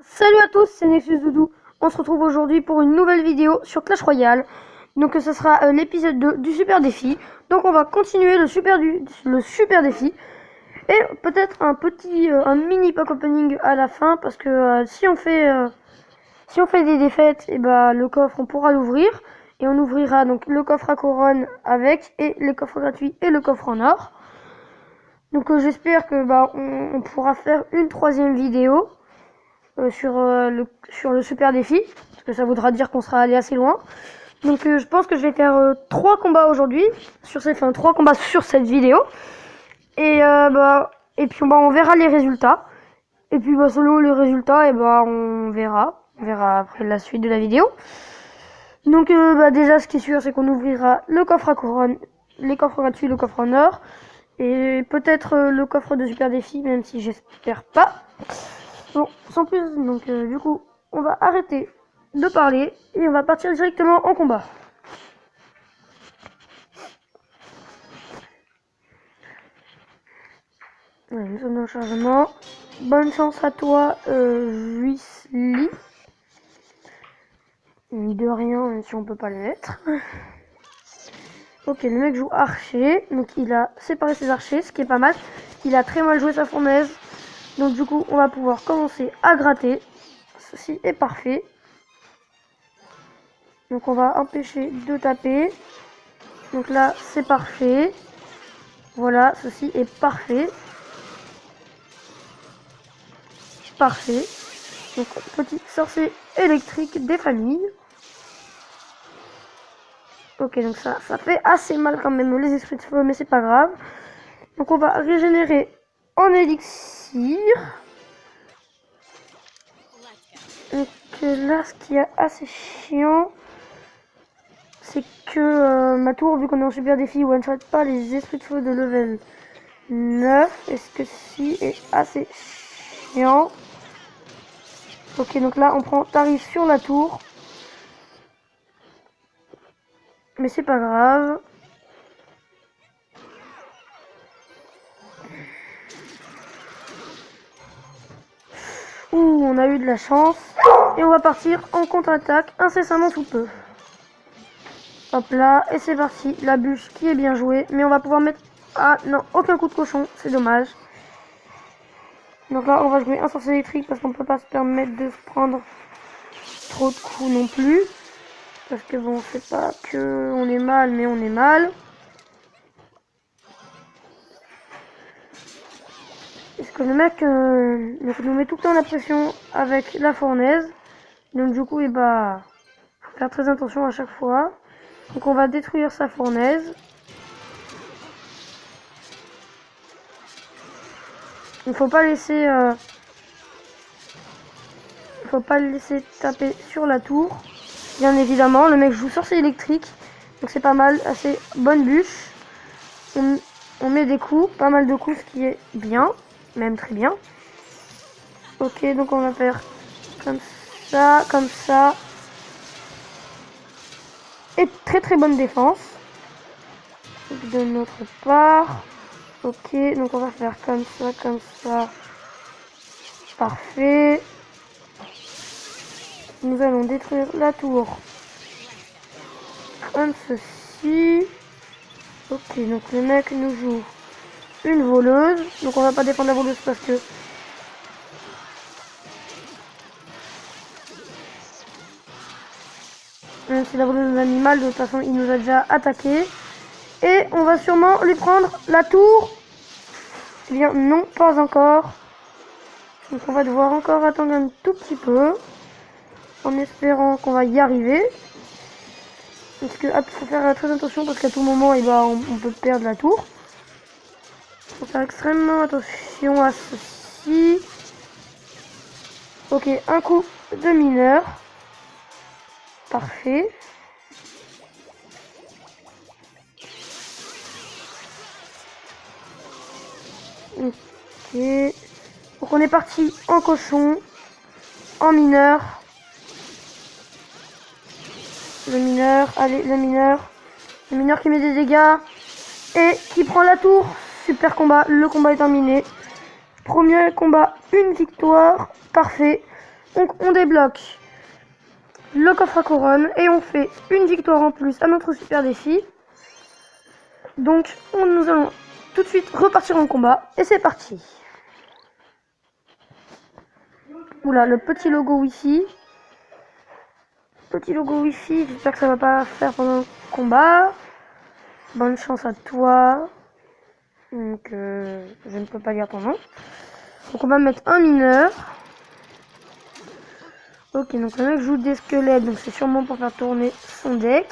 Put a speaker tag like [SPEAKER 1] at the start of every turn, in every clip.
[SPEAKER 1] Salut à tous, c'est Nexus Doudou. On se retrouve aujourd'hui pour une nouvelle vidéo sur Clash Royale. Donc ce sera l'épisode 2 du super défi. Donc on va continuer le super défi. Et peut-être un mini pack opening à la fin. Parce que si on fait des défaites, et le coffre on pourra l'ouvrir. Et on ouvrira donc le coffre à couronne avec, et les coffres gratuits et le coffre en or. Donc j'espère que on pourra faire une troisième vidéo. Sur le super défi, parce que ça voudra dire qu'on sera allé assez loin. Donc je pense que je vais faire 3 combats aujourd'hui, enfin 3 combats sur cette vidéo. Et puis on verra les résultats. Et puis selon les résultats, on verra après la suite de la vidéo. Donc déjà ce qui est sûr, c'est qu'on ouvrira le coffre à couronne, les coffres gratuits, le coffre en or, et peut-être le coffre de super défi, même si j'espère pas. Bon, sans plus, donc du coup, on va arrêter de parler et on va partir directement en combat. Ouais, nous sommes dans le chargement. Bonne chance à toi, Juisly. De rien, même si on peut pas le mettre. Ok, le mec joue archer, donc il a séparé ses archers, ce qui est pas mal. Il a très mal joué sa fournaise, donc du coup, on va pouvoir commencer à gratter. Ceci est parfait. Donc on va empêcher de taper. Donc là, c'est parfait. Voilà, ceci est parfait. Parfait. Donc petit sorcier électrique des familles. Ok, donc ça fait assez mal quand même les esprits de feu, mais c'est pas grave. Donc on va régénérer en élixir. Donc là, ce qui est assez chiant, c'est que ma tour, vu qu'on est en super défi, one-shot pas les esprits de feu de level 9. Et ce que ci est assez chiant. Ok, donc là, on prend tarif sur la tour. Mais c'est pas grave. Ouh, on a eu de la chance. Et on va partir en contre-attaque incessamment sous peu. Hop là, et c'est parti. La bûche qui est bien jouée. Mais on va pouvoir mettre... Ah non, aucun coup de cochon, c'est dommage. Donc là, on va jouer un sorcier électrique parce qu'on peut pas se permettre de se prendre trop de coups non plus. Parce que bon, c'est pas que on est mal, mais on est mal. Est-ce que le mec nous met tout le temps la pression avec la fournaise. Donc du coup, faut faire très attention à chaque fois. Donc on va détruire sa fournaise. Il faut pas le laisser taper sur la tour. Bien évidemment, le mec joue sorcier électrique. Donc c'est pas mal, assez bonne bûche. On met des coups, pas mal de coups, ce qui est bien. Même très bien. Ok, donc on va faire comme ça, comme ça. Et très très bonne défense. De notre part. Ok, donc on va faire comme ça, comme ça. Parfait. Nous allons détruire la tour. Comme ceci. Ok, donc le mec nous joue une voleuse. Donc on va pas défendre la voleuse parce que... Même si la voleuse est animale, de toute façon il nous a déjà attaqué. Et on va sûrement lui prendre la tour. Eh bien non, pas encore. Donc on va devoir encore attendre un tout petit peu. En espérant qu'on va y arriver. Parce que faut faire très attention parce qu'à tout moment on peut perdre la tour. Faut faire extrêmement attention à ceci. Ok, un coup de mineur. Parfait. Ok. Donc on est parti en cochon, en mineur. Le mineur, allez, le mineur. Le mineur qui met des dégâts et qui prend la tour. Super combat, le combat est terminé. Premier combat, une victoire, parfait. Donc on débloque le coffre à couronne et on fait une victoire en plus à notre super défi. Donc nous allons tout de suite repartir en combat et c'est parti. Oula, le petit logo Wi-Fi. Petit logo Wi-Fi, j'espère que ça va pas faire pendant le combat. Bonne chance à toi. Donc je ne peux pas lire ton nom. Donc on va mettre un mineur. Ok, donc le mec joue des squelettes, donc c'est sûrement pour faire tourner son deck.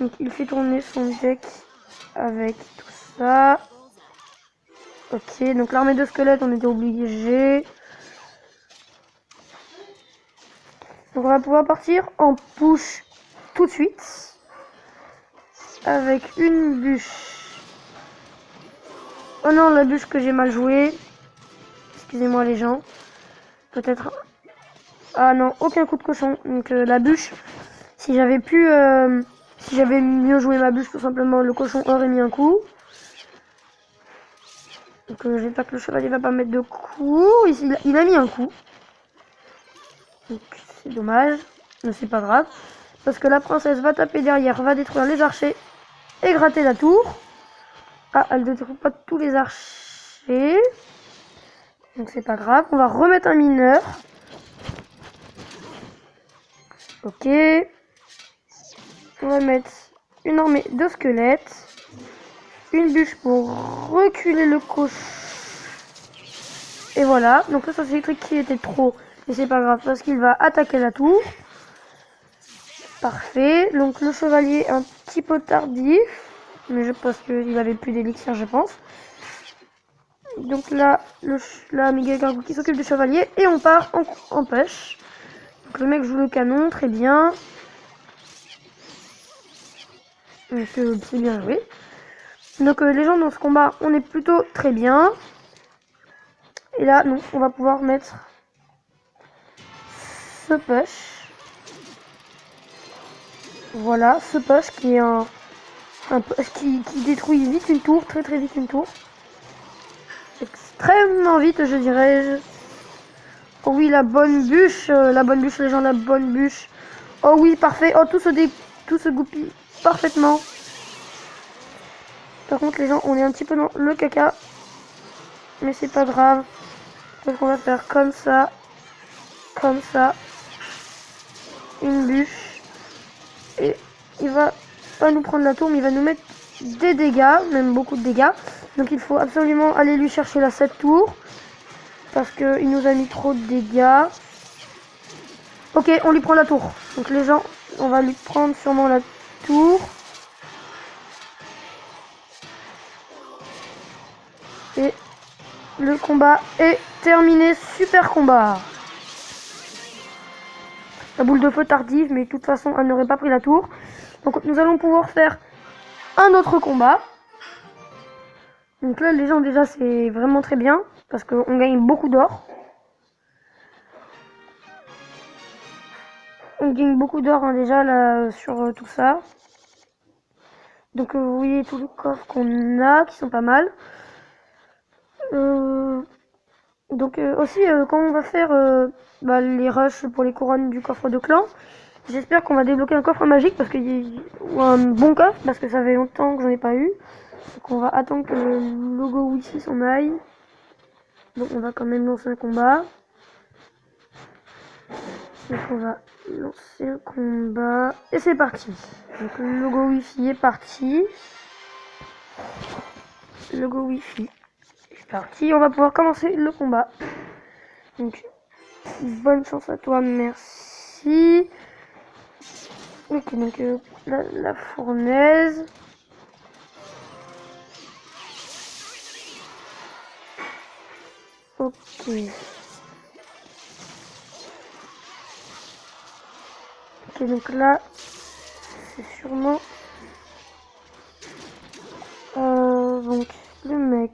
[SPEAKER 1] Donc il fait tourner son deck avec tout ça. Ok, donc l'armée de squelettes, on était obligé. Donc on va pouvoir partir en push tout de suite. Avec une bûche. Oh non, la bûche que j'ai mal jouée. Excusez-moi les gens. Peut-être... Ah non, aucun coup de cochon. Donc la bûche, si j'avais mieux joué ma bûche, tout simplement, le cochon aurait mis un coup. Donc j'espère que le chevalier va pas mettre de coup. Il a mis un coup. Donc c'est dommage, mais c'est pas grave. Parce que la princesse va taper derrière, va détruire les archers et gratter la tour. Ah, elle ne détruit pas tous les archers. Donc c'est pas grave. On va remettre un mineur. Ok. On va mettre une armée de squelettes. Une bûche pour reculer le cochon. Et voilà. Donc là, ça c'est le truc qui était trop. Mais c'est pas grave parce qu'il va attaquer la tour. Parfait. Donc le chevalier un petit peu tardif. Mais je pense qu'il avait plus d'élixir, je pense. Donc là, Miguel Gargou qui s'occupe du chevalier. Et on part en pêche. Donc le mec joue le canon, très bien. Donc c'est bien joué. Donc les gens dans ce combat, on est plutôt très bien. Et là, non, on va pouvoir mettre ce push. Voilà, ce push qui est un push qui détruit vite une tour, très très vite une tour. Extrêmement vite, je dirais. Oh oui, la bonne bûche, les gens, la bonne bûche. Oh oui, parfait. Oh, tout se goupille parfaitement. Par contre, les gens, on est un petit peu dans le caca. Mais c'est pas grave. Donc on va faire comme ça. Comme ça. Une bûche. Et il va pas nous prendre la tour, mais il va nous mettre des dégâts. Même beaucoup de dégâts. Donc il faut absolument aller lui chercher la 7 tours. Parce qu'il nous a mis trop de dégâts. Ok, on lui prend la tour. Donc les gens, on va lui prendre sûrement la tour. Et le combat est terminé. Super combat. La boule de feu tardive, mais de toute façon, elle n'aurait pas pris la tour. Donc nous allons pouvoir faire un autre combat. Donc là, les gens, déjà, c'est vraiment très bien. Parce qu'on gagne beaucoup d'or. On gagne beaucoup d'or hein, déjà là sur tout ça. Donc vous voyez tous les coffres qu'on a qui sont pas mal. Donc aussi quand on va faire les rushs pour les couronnes du coffre de clan, j'espère qu'on va débloquer un coffre magique parce ou un bon coffre parce que ça fait longtemps que j'en ai pas eu. Donc on va attendre que le logo Wi-Fi s'en aille. Donc on va quand même lancer un combat. Donc on va lancer un combat et c'est parti. Donc le logo Wi-Fi est parti. Le logo Wi-Fi est parti. On va pouvoir commencer le combat. Donc bonne chance à toi, merci. Ok, donc la fournaise. Ok. Ok, donc là, c'est sûrement... donc, le mec,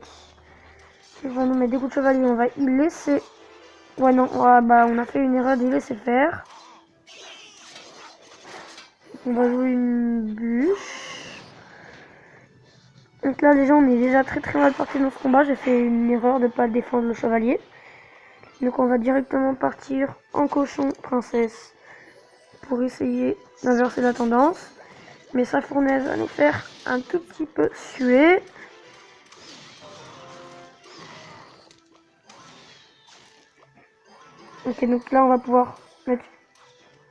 [SPEAKER 1] il va nous mettre des coups de chevalier, on va y laisser... Ouais, non, on a fait une erreur de laisser faire. On va jouer une bûche. Donc là, les gens, on est déjà très très mal parti dans ce combat. J'ai fait une erreur de ne pas défendre le chevalier. Donc on va directement partir en cochon princesse pour essayer d'inverser la tendance. Mais sa fournaise va nous faire un tout petit peu suer. Ok, donc là on va pouvoir mettre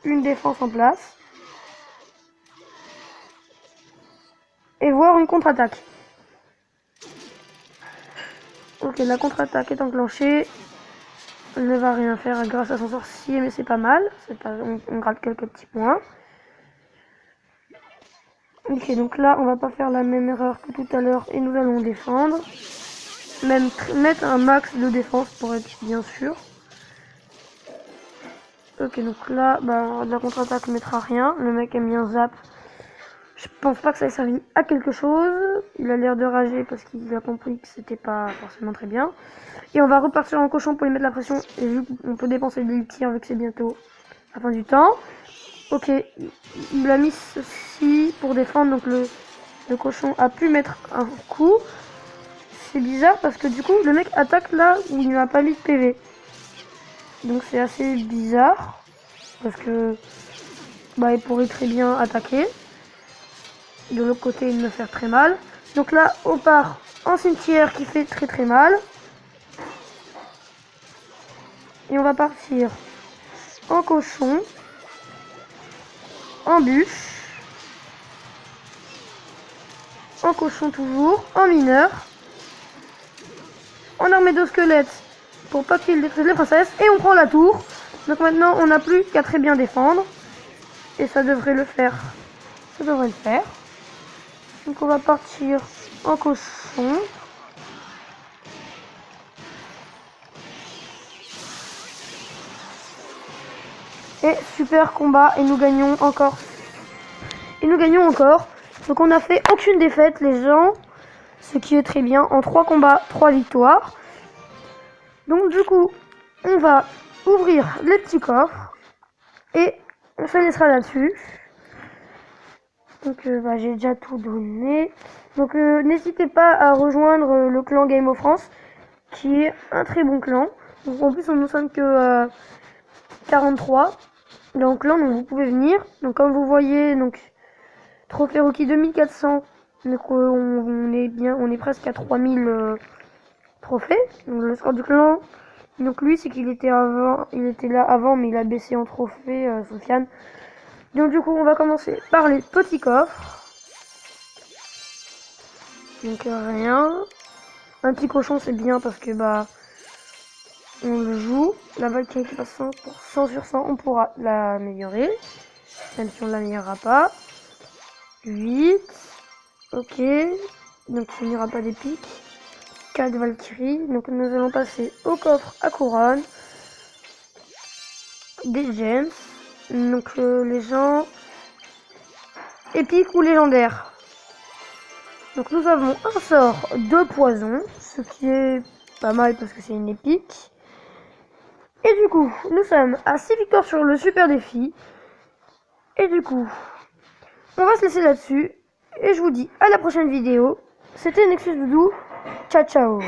[SPEAKER 1] une défense en place. Et voir une contre-attaque. Ok, la contre-attaque est enclenchée. Elle ne va rien faire grâce à son sorcier, mais c'est pas mal. On gratte quelques petits points. Ok, donc là, on va pas faire la même erreur que tout à l'heure et nous allons défendre. Même mettre un max de défense pour être bien sûr. Ok, donc là, la contre-attaque ne mettra rien. Le mec a mis un zap. Je pense pas que ça ait servi à quelque chose. Il a l'air de rager parce qu'il a compris que c'était pas forcément très bien. Et on va repartir en cochon pour lui mettre la pression. Et vu qu'on peut dépenser des tirs vu que c'est bientôt la fin du temps. Ok, il a mis ceci pour défendre. Donc le cochon a pu mettre un coup. C'est bizarre parce que du coup le mec attaque là où il n'a pas mis de PV. Donc c'est assez bizarre. Parce que il pourrait très bien attaquer. De l'autre côté, il me fait très mal. Donc là, on part en cimetière qui fait très mal. Et on va partir en cochon, en bûche, en cochon toujours, en mineur, en armée de squelettes pour pas qu'il détruise les princesses. Et on prend la tour. Donc maintenant, on n'a plus qu'à très bien défendre. Et ça devrait le faire. Ça devrait le faire. Donc on va partir en cochon. Et super combat. Et nous gagnons encore. Donc on n'a fait aucune défaite les gens. Ce qui est très bien. En 3 combats, 3 victoires. Donc du coup, on va ouvrir les petits coffres. Et on se laissera là-dessus. Donc j'ai déjà tout donné. Donc n'hésitez pas à rejoindre le clan Game of France. Qui est un très bon clan. Donc, en plus on ne sommes que 43 dans le clan. Donc vous pouvez venir. Donc comme vous voyez, donc trophée rookie 2400. Donc on est presque à 3000 trophées. Donc le score du clan. Donc lui c'est qu'il était là avant mais il a baissé en trophée Sofiane. Donc du coup on va commencer par les petits coffres. Donc rien. Un petit cochon c'est bien parce que on le joue. La Valkyrie qui passe 100 sur 100, on pourra l'améliorer. Même si on ne l'améliorera pas. 8. Ok. Donc il n'y aura pas d'épique. 4 Valkyrie. Donc nous allons passer au coffre à couronne. Des gems. Donc les gens épique ou légendaire. Donc nous avons un sort de poison, ce qui est pas mal parce que c'est une épique. Et du coup, nous sommes à 6 victoires sur le super défi. Et du coup, on va se laisser là-dessus. Et je vous dis à la prochaine vidéo. C'était Nexus Doudou. Ciao ciao.